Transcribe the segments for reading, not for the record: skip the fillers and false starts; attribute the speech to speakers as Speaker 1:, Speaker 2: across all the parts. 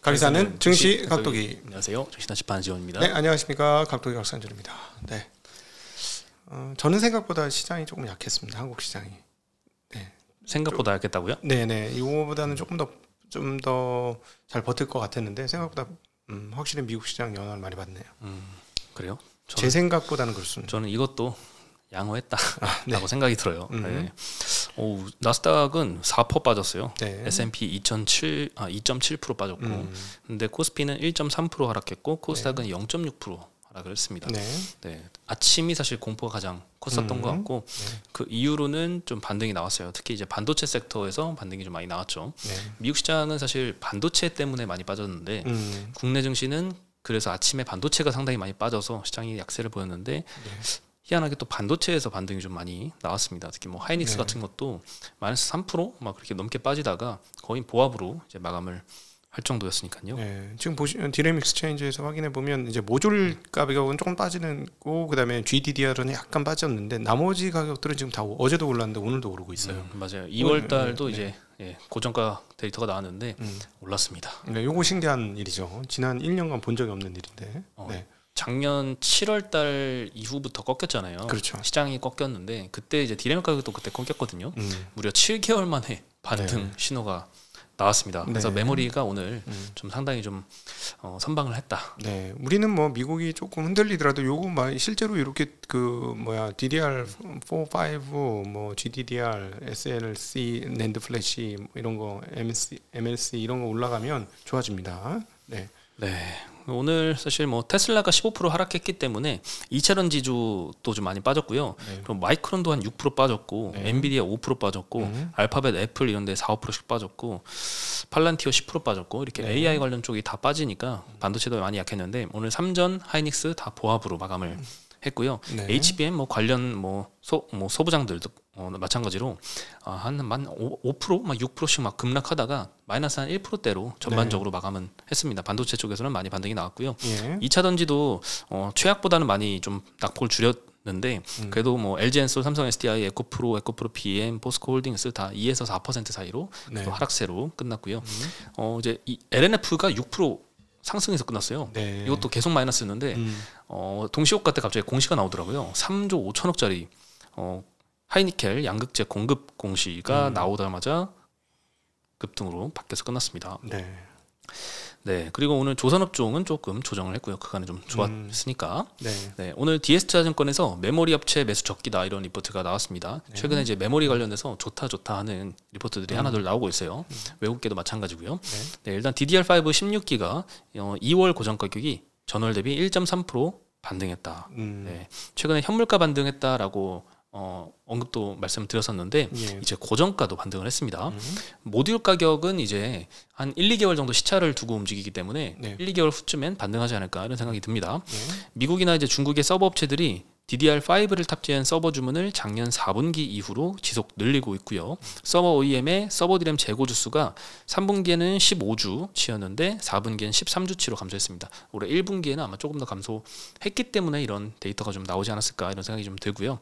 Speaker 1: 가기사는 증시 각도기.
Speaker 2: 안녕하세요. 증시나치 반지원입니다.
Speaker 1: 네, 안녕하십니까. 각도기 각산준입니다. 네. 저는 생각보다 시장이 조금 약했습니다. 한국 시장이. 네.
Speaker 2: 생각보다 약했다고요?
Speaker 1: 네네. 이거보다는 조금 더 잘 버틸 것 같았는데 생각보다 확실히 미국 시장 영향을 많이 받네요.
Speaker 2: 그래요?
Speaker 1: 제 생각보다는 그렇습니다.
Speaker 2: 저는 이것도 양호했다라고
Speaker 1: 네.
Speaker 2: 생각이 들어요. 네. 나스닥은 4% 빠졌어요.
Speaker 1: 네.
Speaker 2: S&P 2.7% 빠졌고, 근데 코스피는 1.3% 하락했고, 코스닥은 0.6% 하락을 했습니다.
Speaker 1: 네.
Speaker 2: 네. 아침이 사실 공포가 가장 컸었던 것 같고, 그 이후로는 좀 반등이 나왔어요. 특히 이제 반도체 섹터에서 반등이 좀 많이 나왔죠.
Speaker 1: 네.
Speaker 2: 미국 시장은 사실 반도체 때문에 많이 빠졌는데, 국내 증시는 그래서 아침에 반도체가 상당히 많이 빠져서 시장이 약세를 보였는데, 희한하게 또 반도체에서 반등이 좀 많이 나왔습니다. 특히 뭐 하이닉스 같은 것도 마이너스 3% 막 그렇게 넘게 빠지다가 거의 보합으로 이제 마감을 할 정도였으니까요.
Speaker 1: 네, 지금 보시면 디램 익스체인지에서 확인해 보면 이제 모듈 가격은 조금 빠지는 거, 그다음에 GDDR은 약간 빠졌는데 나머지 가격들은 지금 다 어제도 올랐는데 오늘도 오르고 있어요.
Speaker 2: 맞아요. 2월 달도 이제 고정가 데이터가 나왔는데 올랐습니다.
Speaker 1: 네, 요거 신기한 일이죠. 지난 1년간 본 적이 없는 일인데. 네.
Speaker 2: 작년 7월 달 이후부터 꺾였잖아요.
Speaker 1: 그렇죠.
Speaker 2: 시장이 꺾였는데 그때 이제 디램 가격도 그때 꺾였거든요. 무려 7개월 만에 반등 신호가 나왔습니다. 그래서 메모리가 오늘 좀 상당히 좀 선방을 했다.
Speaker 1: 네, 우리는 뭐 미국이 조금 흔들리더라도 요거 실제로 이렇게 DDR4, 5, 뭐 GDDR, SLC, 낸드 플래시 이런 거, MLC 이런 거 올라가면 좋아집니다. 네.
Speaker 2: 오늘 사실 뭐 테슬라가 15% 하락했기 때문에 2차전 지주도 좀 많이 빠졌고요. 그리고 마이크론도 한 6% 빠졌고, 엔비디아 5% 빠졌고, 알파벳, 애플 이런 데 4, 5%씩 빠졌고, 팔란티어 10% 빠졌고, 이렇게 AI 관련 쪽이 다 빠지니까 반도체도 많이 약했는데 오늘 삼전, 하이닉스 다 보합으로 마감을 했고요. HBM 뭐 관련 소부장들도 마찬가지로 한 5%, 막 6%씩 막 급락하다가 마이너스 한 1%대로 전반적으로 마감은 했습니다. 반도체 쪽에서는 많이 반등이 나왔고요. 2차 던지도 최악보다는 많이 좀 낙폭을 줄였는데 그래도 뭐 LG엔솔, 삼성 SDI, 에코프로 PM, 포스코홀딩스 다 2에서 4% 사이로 또 하락세로 끝났고요. 이제 이 LNF가 6% 상승해서 끝났어요. 이것도 계속 마이너스였는데 동시효과 때 갑자기 공시가 나오더라고요. 3조 5천억짜리 하이니켈 양극재 공급 공시가 나오자마자 급등으로 바뀌어서 끝났습니다. 네, 그리고 오늘 조선업종은 조금 조정을 했고요. 그간에 좀 좋았으니까. 오늘 DS자증권에서 메모리 업체 매수 적기다 이런 리포트가 나왔습니다. 최근에 이제 메모리 관련해서 좋다 하는 리포트들이 하나둘 나오고 있어요. 외국계도 마찬가지고요. 일단 DDR5 16기가 2월 고정 가격이 전월 대비 1.3% 반등했다. 최근에 현물가 반등했다라고 언급도 말씀드렸었는데 이제 고정가도 반등을 했습니다. 모듈 가격은 이제 한 1, 2개월 정도 시차를 두고 움직이기 때문에 1, 2개월 후쯤엔 반등하지 않을까 이런 생각이 듭니다. 미국이나 이제 중국의 서버 업체들이 DDR5를 탑재한 서버 주문을 작년 4분기 이후로 지속 늘리고 있고요. 서버 OEM의 서버 디램 재고 주수가 3분기에는 15주치였는데 4분기에는 13주치로 감소했습니다. 올해 1분기에는 아마 조금 더 감소했기 때문에 이런 데이터가 좀 나오지 않았을까 이런 생각이 좀 들고요.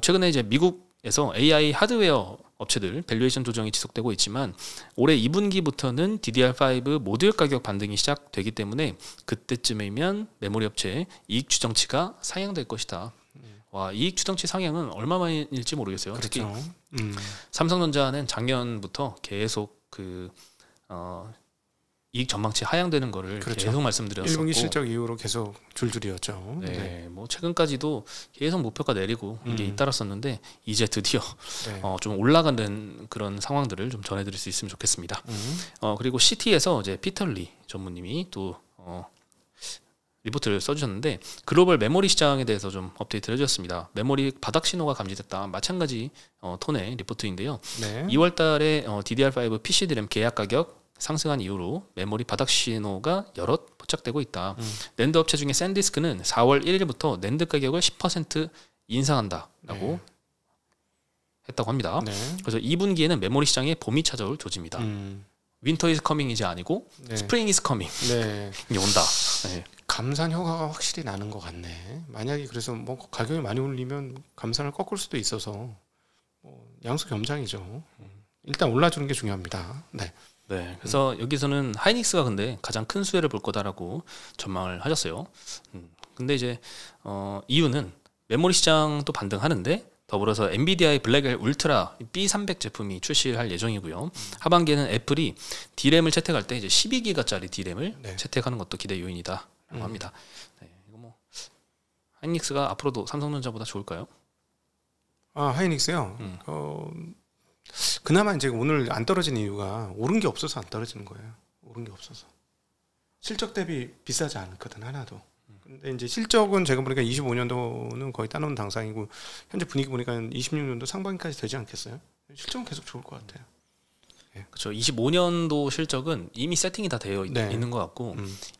Speaker 2: 최근에 이제 미국에서 AI 하드웨어 업체들 밸류에이션 조정이 지속되고 있지만 올해 2분기부터는 DDR5 모듈 가격 반등이 시작되기 때문에 그때쯤이면 메모리 업체의 이익 추정치가 상향될 것이다. 와, 이익 추정치 상향은 얼마만일지 모르겠어요. 특히 삼성전자는 작년부터 계속 이익 전망치 하향되는 거를 계속 말씀드렸었고
Speaker 1: 1분기 실적 이후로 계속 줄줄이었죠.
Speaker 2: 뭐 최근까지도 계속 목표가 내리고 이게 잇따랐었는데 이제 드디어 좀 올라가는 그런 상황들을 좀 전해드릴 수 있으면 좋겠습니다. 그리고 CT에서 이제 피터 리 전무님이 또 리포트를 써주셨는데 글로벌 메모리 시장에 대해서 좀 업데이트를 해주셨습니다. 메모리 바닥 신호가 감지됐다. 마찬가지 톤의 리포트인데요. 2월 달에 DDR5 PC DRAM 계약 가격 상승한 이후로 메모리 바닥 신호가 여럿 포착되고 있다. 낸드 업체 중에 샌디스크는 4월 1일부터 낸드 가격을 10% 인상한다라고 했다고 합니다. 그래서 2분기에는 메모리 시장에 봄이 찾아올 조짐이다. 윈터 이즈 커밍이지 아니고 스프링 이즈 커밍 이 온다.
Speaker 1: 감산 효과가 확실히 나는 것 같네. 만약에 그래서 뭐 가격이 많이 올리면 감산을 꺾을 수도 있어서 양수 겸장이죠. 일단 올라주는 게 중요합니다.
Speaker 2: 네, 그래서 여기서는 하이닉스가 근데 가장 큰 수혜를 볼 거다라고 전망을 하셨어요. 근데 이제 이유는 메모리 시장도 반등하는데 더불어서 엔비디아의 블랙엘 울트라 B300 제품이 출시할 예정이고요. 하반기에는 애플이 D램을 채택할 때 이제 12기가짜리 D램을
Speaker 1: 네.
Speaker 2: 채택하는 것도 기대 요인이다라고 합니다. 네, 이거 뭐 하이닉스가 앞으로도 삼성전자보다 좋을까요?
Speaker 1: 아, 하이닉스요. 그나마 이제 오늘 안 떨어진 이유가 오른 게 없어서 안 떨어지는 거예요. 오른 게 없어서. 실적 대비 비싸지 않거든 하나도. 근데 이제 실적은 제가 보니까 25년도는 거의 따놓은 당상이고 현재 분위기 보니까 26년도 상반기까지 되지 않겠어요? 실적은 계속 좋을 것 같아요.
Speaker 2: 네. 그렇죠. 25년도 실적은 이미 세팅이 다 되어 있는 것 같고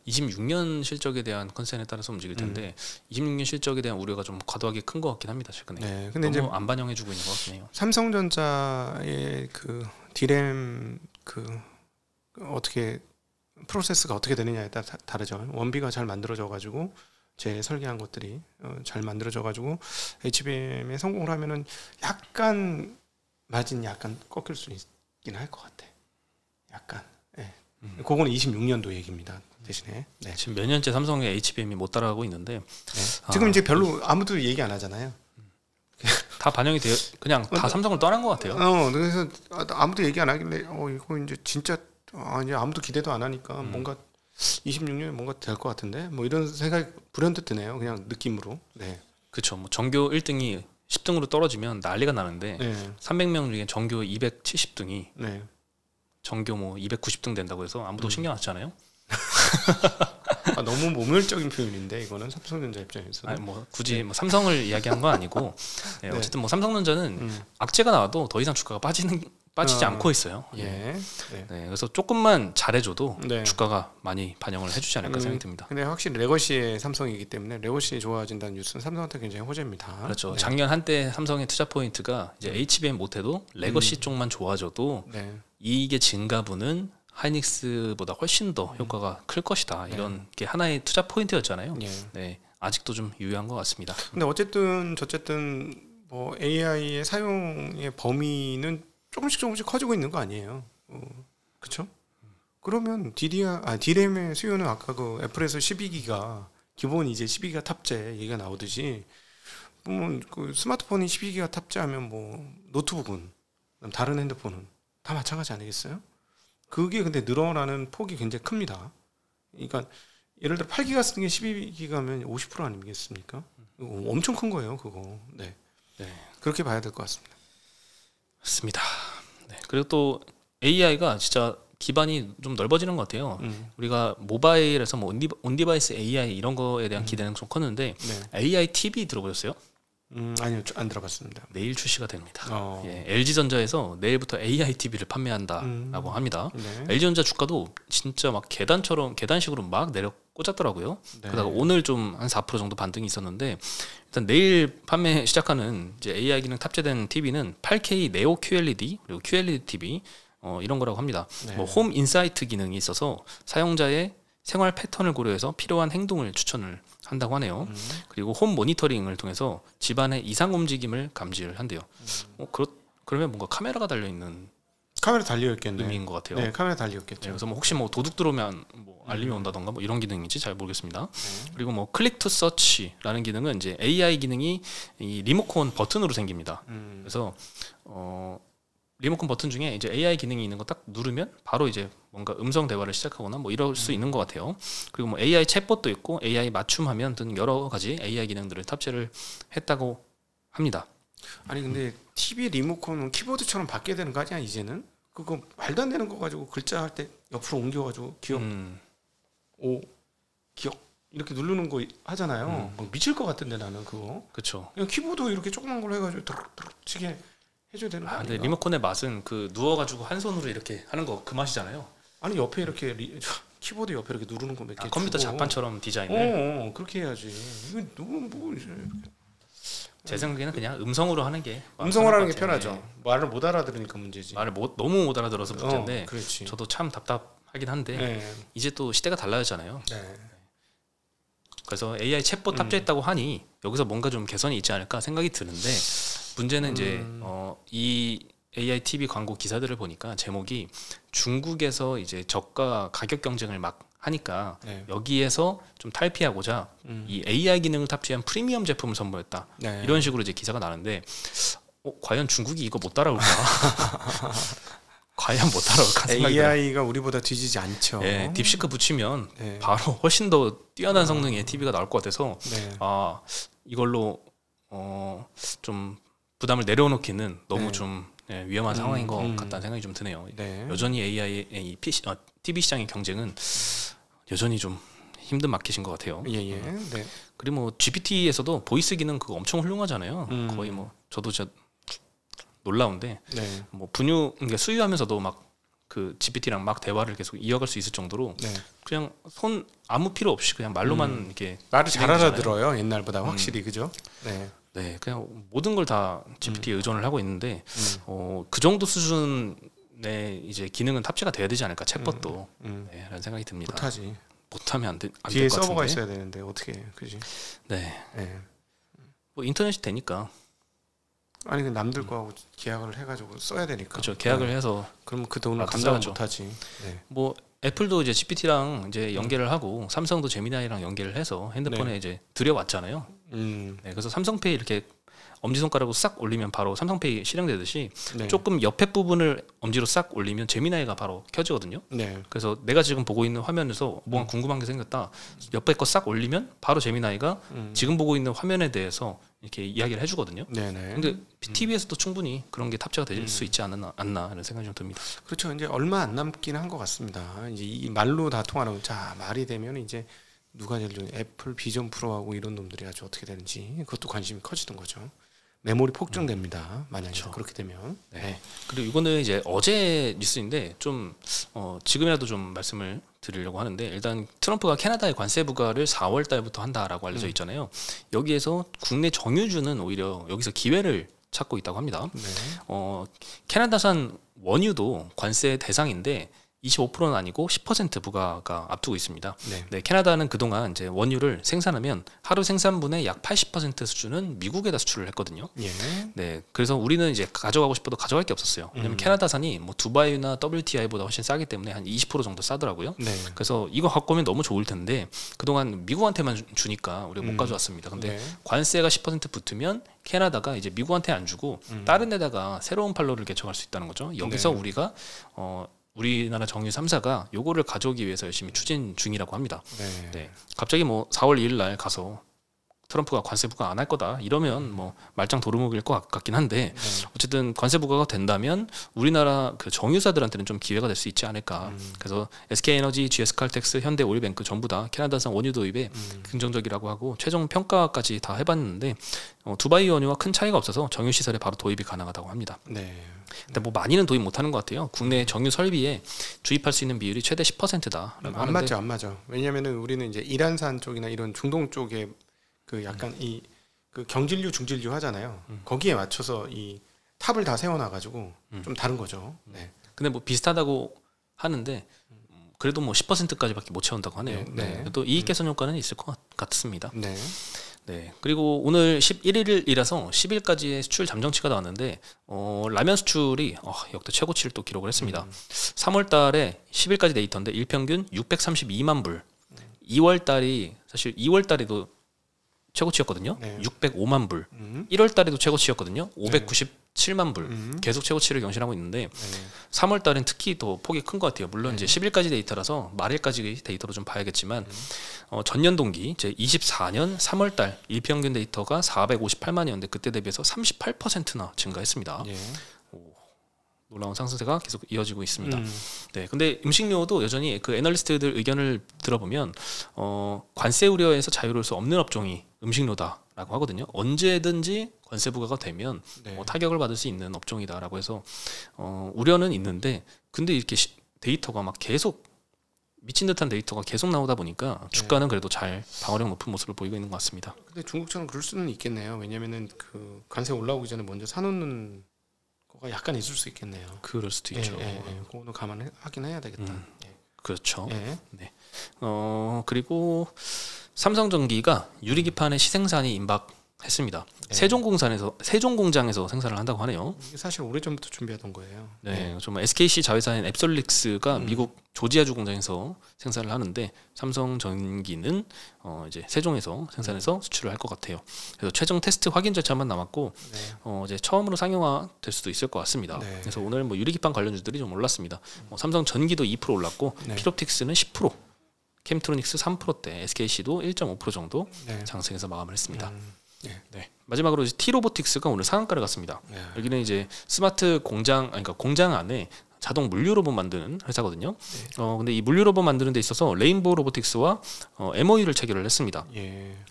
Speaker 2: 26년 실적에 대한 컨센에 따라서 움직일 텐데 26년 실적에 대한 우려가 좀 과도하게 큰 것 같긴 합니다. 최근에.
Speaker 1: 네. 근데
Speaker 2: 너무
Speaker 1: 이제
Speaker 2: 안 반영해주고 있는 것 같긴 해요.
Speaker 1: 삼성전자의 그 D램 어떻게 프로세스가 어떻게 되느냐에 따라 다르죠. 원비가 잘 만들어져 가지고 제 설계한 것들이 잘 만들어져 가지고 HBM에 성공을 하면은 약간 마진이 약간 꺾일 수 있긴 할 것 같아. 약간. 예. 그거는 26년도 얘기입니다. 대신에. 네.
Speaker 2: 지금 몇 년째 삼성의 HBM이 못 따라가고 있는데
Speaker 1: 지금 이제 별로 아무도 얘기 안 하잖아요.
Speaker 2: 다 반영이 되어 그냥 다 삼성을 떠난 것 같아요.
Speaker 1: 그래서 아무도 얘기 안 하길래 이거 이제 진짜 이제 아무도 기대도 안 하니까 뭔가 26년에 뭔가 될 것 같은데 뭐 이런 생각이 불현듯 드네요. 그냥 느낌으로. 네.
Speaker 2: 그렇죠. 뭐 전교 1등이 10등으로 떨어지면 난리가 나는데
Speaker 1: 네.
Speaker 2: 300명 중에 전교 270등이
Speaker 1: 네.
Speaker 2: 전교 뭐 290등 된다고 해서 아무도 신경 안 쓰잖아요.
Speaker 1: 너무 모멸적인 표현인데 이거는 삼성전자 입장에서.
Speaker 2: 아니 뭐 굳이 뭐 삼성을 이야기한 건 아니고 네,
Speaker 1: 네.
Speaker 2: 어쨌든 뭐 삼성전자는 악재가 나와도 더 이상 주가가 빠지지 않고 있어요.
Speaker 1: 예. 네.
Speaker 2: 네, 그래서 조금만 잘해줘도
Speaker 1: 네.
Speaker 2: 주가가 많이 반영을 해주지 않을까 생각이 듭니다.
Speaker 1: 근데 확실히 레거시의 삼성이기 때문에 레거시 좋아진다는 뉴스는 삼성한테 굉장히 호재입니다.
Speaker 2: 그렇죠.
Speaker 1: 네.
Speaker 2: 작년 한때 삼성의 투자 포인트가 이제 HBM 못해도 레거시 쪽만 좋아져도
Speaker 1: 네.
Speaker 2: 이익의 증가분은 하이닉스보다 훨씬 더 효과가 클 것이다. 이런 게 하나의 투자 포인트였잖아요.
Speaker 1: 예.
Speaker 2: 네, 아직도 좀 유효한 것 같습니다.
Speaker 1: 근데 어쨌든 뭐 AI의 사용의 범위는 조금씩 커지고 있는 거 아니에요. 그렇죠? 그러면 D램의 수요는 아까 그 애플에서 12기가 기본 이제 12기가 탑재 얘기가 나오듯이 그 스마트폰이 12기가 탑재하면 뭐 노트북은 다른 핸드폰은 다 마찬가지 아니겠어요? 그게 근데 늘어나는 폭이 굉장히 큽니다. 그러니까 예를 들어 8기가 쓰는 게 12기가면 50% 아니겠습니까? 엄청 큰 거예요, 그거. 네. 그렇게 봐야 될 것 같습니다.
Speaker 2: 맞습니다. 네. 그리고 또 AI가 진짜 기반이 좀 넓어지는 것 같아요. 우리가 모바일에서 뭐 온디바이스 AI 이런 거에 대한 기대는 좀 컸는데 AI TV 들어보셨어요?
Speaker 1: 아니요, 안 들어봤습니다.
Speaker 2: 내일 출시가 됩니다. 예, LG전자에서 내일부터 AI TV를 판매한다라고 합니다.
Speaker 1: 네.
Speaker 2: LG전자 주가도 진짜 막 계단식으로 막 내려 꽂았더라고요.
Speaker 1: 네.
Speaker 2: 그러다가 오늘 좀 한 4% 정도 반등이 있었는데 일단 내일 판매 시작하는 이제 AI 기능 탑재된 TV는 8K 네오 QLED 그리고 QLED TV 이런 거라고 합니다.
Speaker 1: 네.
Speaker 2: 뭐 홈 인사이트 기능이 있어서 사용자의 생활 패턴을 고려해서 필요한 행동을 추천을 한다고 하네요. 그리고 홈 모니터링을 통해서 집안의 이상 움직임을 감지를 한대요. 그러면 뭔가 카메라가 달려 있는
Speaker 1: 카메라 달려있겠네.
Speaker 2: 의미인 것 같아요.
Speaker 1: 네, 카메라 달려있겠죠.
Speaker 2: 네, 그래서 뭐 혹시 뭐 도둑 들어오면 뭐 알림이 온다던가 뭐 이런 기능인지 잘 모르겠습니다. 그리고 뭐 클릭 투 서치라는 기능은 이제 AI 기능이 이 리모컨 버튼으로 생깁니다. 그래서 리모컨 버튼 중에 이제 AI 기능이 있는 거 딱 누르면 바로 이제 뭔가 음성 대화를 시작하거나 뭐 이럴 수 있는 것 같아요. 그리고 뭐 AI 챗봇도 있고 AI 맞춤화면 등 여러 가지 AI 기능들을 탑재를 했다고 합니다.
Speaker 1: 아니 근데 TV 리모컨은 키보드처럼 바뀌어야 되는 거 아니야 이제는? 그거 말도 안 되는 거 가지고 글자 할 때 옆으로 옮겨가지고 기억 기억 이렇게 누르는 거 하잖아요. 막 미칠 것 같은데 나는 그거.
Speaker 2: 그렇죠.
Speaker 1: 그냥 키보드 이렇게 조그만 걸로 해가지고 드럭드럭 치게 해줘야 되는 거 아니야?
Speaker 2: 근데 리모컨의 맛은 그 누워가지고 한 손으로 이렇게 하는 거 그 맛이잖아요.
Speaker 1: 아니 옆에 이렇게 키보드 옆에 이렇게 누르는 거 몇 개.
Speaker 2: 컴퓨터 자판처럼 디자인을.
Speaker 1: 그렇게 해야지. 이거 너무 뭐
Speaker 2: 제 생각에는 그냥 음성으로 하는 게
Speaker 1: 음성으로 하는 게
Speaker 2: 편할
Speaker 1: 편하죠.
Speaker 2: 것 같아요.
Speaker 1: 말을 못 알아들으니까 문제지.
Speaker 2: 말을 너무 못 알아들어서 문제인데
Speaker 1: 그렇지.
Speaker 2: 저도 참 답답하긴 한데
Speaker 1: 네.
Speaker 2: 이제 또 시대가 달라졌잖아요.
Speaker 1: 네.
Speaker 2: 그래서 AI 챗봇 탑재했다고 하니 여기서 뭔가 좀 개선이 있지 않을까 생각이 드는데 문제는 이제 이 AI TV 광고 기사들을 보니까 제목이 중국에서 이제 저가 가격 경쟁을 막 하니까
Speaker 1: 네.
Speaker 2: 여기에서 좀 탈피하고자 이 AI 기능을 탑재한 프리미엄 제품을 선보였다.
Speaker 1: 네.
Speaker 2: 이런 식으로 이제 기사가 나는데 과연 중국이 이거 못 따라올까? 과연 못 따라올까 생각이 들어요.
Speaker 1: AI가 우리보다 뒤지지 않죠.
Speaker 2: 네, 딥시크 붙이면
Speaker 1: 네.
Speaker 2: 바로 훨씬 더 뛰어난 성능의 TV가 나올 것 같아서
Speaker 1: 네.
Speaker 2: 이걸로 좀 부담을 내려놓기는 너무
Speaker 1: 네.
Speaker 2: 좀 위험한 상황인 것 같다는 생각이 좀 드네요.
Speaker 1: 네.
Speaker 2: 여전히 AI의 TV 시장의 경쟁은 여전히 좀 힘든 마켓인 것 같아요.
Speaker 1: 예. 네.
Speaker 2: 그리고 뭐 GPT에서도 보이스 기능 그거 엄청 훌륭하잖아요. 거의 뭐 저도 진짜 놀라운데
Speaker 1: 네.
Speaker 2: 뭐 그러니까 수유하면서도 막 그 GPT랑 막 대화를 계속 이어갈 수 있을 정도로
Speaker 1: 네.
Speaker 2: 그냥 손 아무 필요 없이 그냥 말로만 이렇게
Speaker 1: 말을 잘
Speaker 2: 진행되잖아요.
Speaker 1: 알아들어요. 옛날보다 확실히 그죠? 네.
Speaker 2: 네, 그냥 모든 걸 다 GPT에 의존을 하고 있는데 그 정도 수준의 이제 기능은 탑재가 돼야 되지 않을까 챗봇도 네, 라는 생각이 듭니다.
Speaker 1: 못하지.
Speaker 2: 못하면 안 될 것
Speaker 1: 뒤에
Speaker 2: 같은데.
Speaker 1: 서버가 있어야 되는데 어떻게 해? 그지?
Speaker 2: 네,
Speaker 1: 네.
Speaker 2: 뭐 인터넷이 되니까
Speaker 1: 아니 그 남들 거하고 계약을 해가지고 써야 되니까.
Speaker 2: 그렇죠. 계약을
Speaker 1: 네.
Speaker 2: 해서
Speaker 1: 그럼 그 돈을 감당
Speaker 2: 써야죠.
Speaker 1: 못하지. 네.
Speaker 2: 뭐 애플도 이제 GPT랑 이제 연계를 하고 삼성도 제미나이랑 연계를 해서 핸드폰에
Speaker 1: 네.
Speaker 2: 이제 들여왔잖아요. 네, 그래서 삼성페이 이렇게 엄지손가락으로 싹 올리면 바로 삼성페이 실행되듯이
Speaker 1: 네.
Speaker 2: 조금 옆에 부분을 엄지로 싹 올리면 제미나이가 바로 켜지거든요.
Speaker 1: 네.
Speaker 2: 그래서 내가 지금 보고 있는 화면에서 뭔가 궁금한 게 생겼다. 옆에 거 싹 올리면 바로 제미나이가 지금 보고 있는 화면에 대해서 이렇게 이야기를 해주거든요.
Speaker 1: 네네.
Speaker 2: 근데 TV에서도 충분히 그런 게 탑재가 될 수 있지 않나 이런 생각이 좀 듭니다.
Speaker 1: 그렇죠. 이제 얼마 안 남긴 한 것 같습니다. 이제 이 말로 다 통하는 자 말이 되면 이제 누가 제일 좋은 애플 비전 프로하고 이런 놈들이 아주 어떻게 되는지 그것도 관심이 커지는 거죠. 메모리 폭증됩니다. 만약에
Speaker 2: 그렇죠.
Speaker 1: 그렇게 되면.
Speaker 2: 네. 그리고 이거는 이제 어제 뉴스인데 좀 지금이라도 좀 말씀을 드리려고 하는데 일단 트럼프가 캐나다의 관세 부과를 4월 달부터 한다라고 알려져 있잖아요. 여기에서 국내 정유주는 오히려 여기서 기회를 찾고 있다고 합니다.
Speaker 1: 네.
Speaker 2: 캐나다산 원유도 관세 대상인데 25%는 아니고 10% 부과가 앞두고 있습니다.
Speaker 1: 네.
Speaker 2: 네, 캐나다는 그동안 이제 원유를 생산하면 하루 생산분의 약 80% 수준은 미국에다 수출을 했거든요.
Speaker 1: 예.
Speaker 2: 네, 그래서 우리는 이제 가져가고 싶어도 가져갈 게 없었어요. 왜냐면 캐나다산이 뭐 두바이나 WTI보다 훨씬 싸기 때문에 한 20% 정도 싸더라고요.
Speaker 1: 네.
Speaker 2: 그래서 이거 갖고 오면 너무 좋을 텐데 그동안 미국한테만 주니까 우리가 못 가져왔습니다. 근데
Speaker 1: 네.
Speaker 2: 관세가 10% 붙으면 캐나다가 이제 미국한테 안 주고 다른 데다가 새로운 판로를 개척할 수 있다는 거죠. 여기서
Speaker 1: 네.
Speaker 2: 우리가 우리나라 정유 3사가 요거를 가져오기 위해서 열심히 추진 중이라고 합니다.
Speaker 1: 네.
Speaker 2: 네. 갑자기 뭐 4월 2일 날 가서 트럼프가 관세 부과 안 할 거다 이러면 뭐 말짱 도루묵일 것 같긴 한데 어쨌든 관세 부과가 된다면 우리나라 그 정유사들한테는 좀 기회가 될 수 있지 않을까. 그래서 SK에너지, GS칼텍스, 현대오일뱅크 전부 다 캐나다산 원유 도입에 긍정적이라고 하고 최종 평가까지 다 해봤는데 두바이 원유와 큰 차이가 없어서 정유 시설에 바로 도입이 가능하다고 합니다.
Speaker 1: 네.
Speaker 2: 근데 뭐 많이는 도입 못하는 것 같아요. 국내 정유 설비에 주입할 수 있는 비율이 최대 10%다.
Speaker 1: 안 맞죠, 안 맞아. 왜냐하면은 우리는 이제 이란산 쪽이나 이런 중동 쪽에 그 약간 이 그 경질류, 중질류 하잖아요. 거기에 맞춰서 이 탑을 다 세워놔가지고 좀 다른 거죠. 네.
Speaker 2: 근데 뭐 비슷하다고 하는데 그래도 뭐 10%까지밖에 못 채운다고 하네요.
Speaker 1: 네.
Speaker 2: 네. 또 이익 개선 효과는 있을 것 같습니다.
Speaker 1: 네.
Speaker 2: 네. 그리고 오늘 11일이라서 10일까지의 수출 잠정치가 나왔는데 라면 수출이 역대 최고치를 또 기록을 했습니다. 3월 달에 10일까지 데이터인데 일평균 632만 불. 2월 달이 사실 2월 달에도 최고치였거든요.
Speaker 1: 네.
Speaker 2: 605만 불. 1월 달에도 최고치였거든요. 597만 불. 계속 최고치를 경신하고 있는데 3월 달은 특히 더 폭이 큰 것 같아요. 물론 이제 10일까지 데이터라서 말일까지 데이터로 좀 봐야겠지만 전년 동기 이제 24년 3월 달 일평균 데이터가 458만이었는데 그때 대비해서 38%나 증가했습니다.
Speaker 1: 예.
Speaker 2: 놀라운 상승세가 계속 이어지고 있습니다. 네, 근데 음식료도 여전히 그 애널리스트들 의견을 들어보면 관세 우려에서 자유로울 수 없는 업종이 음식료다라고 하거든요. 언제든지 관세 부과가 되면
Speaker 1: 네.
Speaker 2: 타격을 받을 수 있는 업종이다라고 해서 우려는 있는데 근데 이렇게 데이터가 막 계속 미친 듯한 데이터가 계속 나오다 보니까 주가는 그래도 잘 방어력 높은 모습을 보이고 있는 것 같습니다.
Speaker 1: 근데 중국처럼 그럴 수는 있겠네요. 왜냐면은 그 관세 올라오기 전에 먼저 사놓는 거가 약간 있을 수 있겠네요.
Speaker 2: 그럴 수도 있죠.
Speaker 1: 그거는 감안하긴 해야 되겠다.
Speaker 2: 그렇죠.
Speaker 1: 예.
Speaker 2: 네. 그리고 삼성전기가 유리기판의 시생산이 임박 했습니다. 세종공장에서 생산을 한다고 하네요.
Speaker 1: 이게 사실 오래전부터 준비하던 거예요.
Speaker 2: 네, 좀 SKC 자회사인 앱솔릭스가 미국 조지아주 공장에서 생산을 하는데 삼성전기는 이제 세종에서 생산해서 수출을 할 것 같아요. 그래서 최종 테스트 확인 절차만 남았고 이제 처음으로 상용화 될 수도 있을 것 같습니다. 그래서 오늘 뭐 유리기판 관련주들이 좀 올랐습니다. 삼성전기도 2% 올랐고 필옵틱스는 10%, 캠트로닉스 3%대, SKC도 1.5% 정도 상승해서 마감을 했습니다. 네. 마지막으로 T로보틱스가 오늘 상한가를 갔습니다. 여기는 이제 스마트 공장, 그러니까 공장 안에 자동 물류 로봇 만드는 회사거든요. 근데 이 물류 로봇 만드는 데 있어서 레인보우 로보틱스와 MOU를 체결을 했습니다.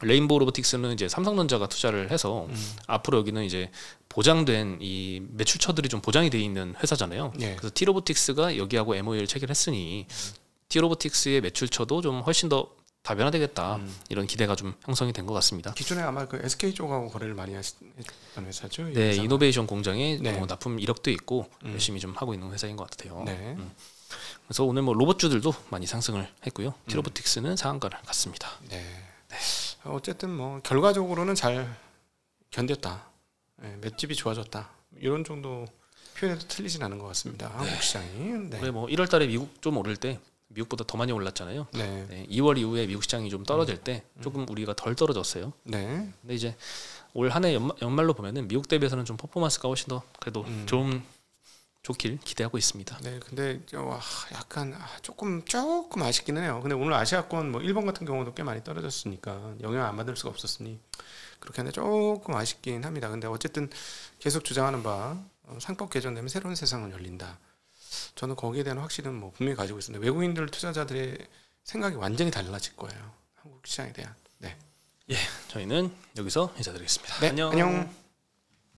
Speaker 2: 레인보우 로보틱스는 이제 삼성전자가 투자를 해서 앞으로 여기는 이제 보장된 이 매출처들이 좀 보장이 돼 있는 회사잖아요. 그래서 T로보틱스가 여기하고 MOU를 체결했으니 T로보틱스의 매출처도 좀 훨씬 더 다변화되겠다 이런 기대가 좀 형성이 된 것 같습니다.
Speaker 1: 기존에 아마 그 SK 쪽하고 거래를 많이 했던 회사죠.
Speaker 2: 네, 회사가. 이노베이션 공장에 납품 이력도 있고 열심히 좀 하고 있는 회사인 것 같아요. 그래서 오늘 뭐 로봇주들도 많이 상승을 했고요. T로보틱스는 상한가를 갔습니다.
Speaker 1: 어쨌든 뭐 결과적으로는 잘 견뎠다. 맷집이 좋아졌다. 이런 정도 표현해도 틀리진 않은 것 같습니다. 한국 시장이.
Speaker 2: 올해 뭐 1월달에 미국 좀 오를 때. 미국보다 더 많이 올랐잖아요. 2월 이후에 미국 시장이 좀 떨어질 때 조금 우리가 덜 떨어졌어요. 근데 이제 올 한 해 연말로 보면은 미국 대비해서는 좀 퍼포먼스가 훨씬 더 그래도 좀 좋길 기대하고 있습니다.
Speaker 1: 근데 약간 조금 아쉽기는 해요. 근데 오늘 아시아권 뭐 일본 같은 경우도 꽤 많이 떨어졌으니까 영향 안 받을 수가 없었으니 그렇게 하는데 조금 아쉽긴 합니다. 근데 어쨌든 계속 주장하는 바 상법 개정되면 새로운 세상은 열린다. 저는 거기에 대한 확신은 뭐 분명히 가지고 있습니다. 외국인들 투자자들의 생각이 완전히 달라질 거예요. 한국 시장에 대한.
Speaker 2: 저희는 여기서 인사드리겠습니다.
Speaker 1: 안녕.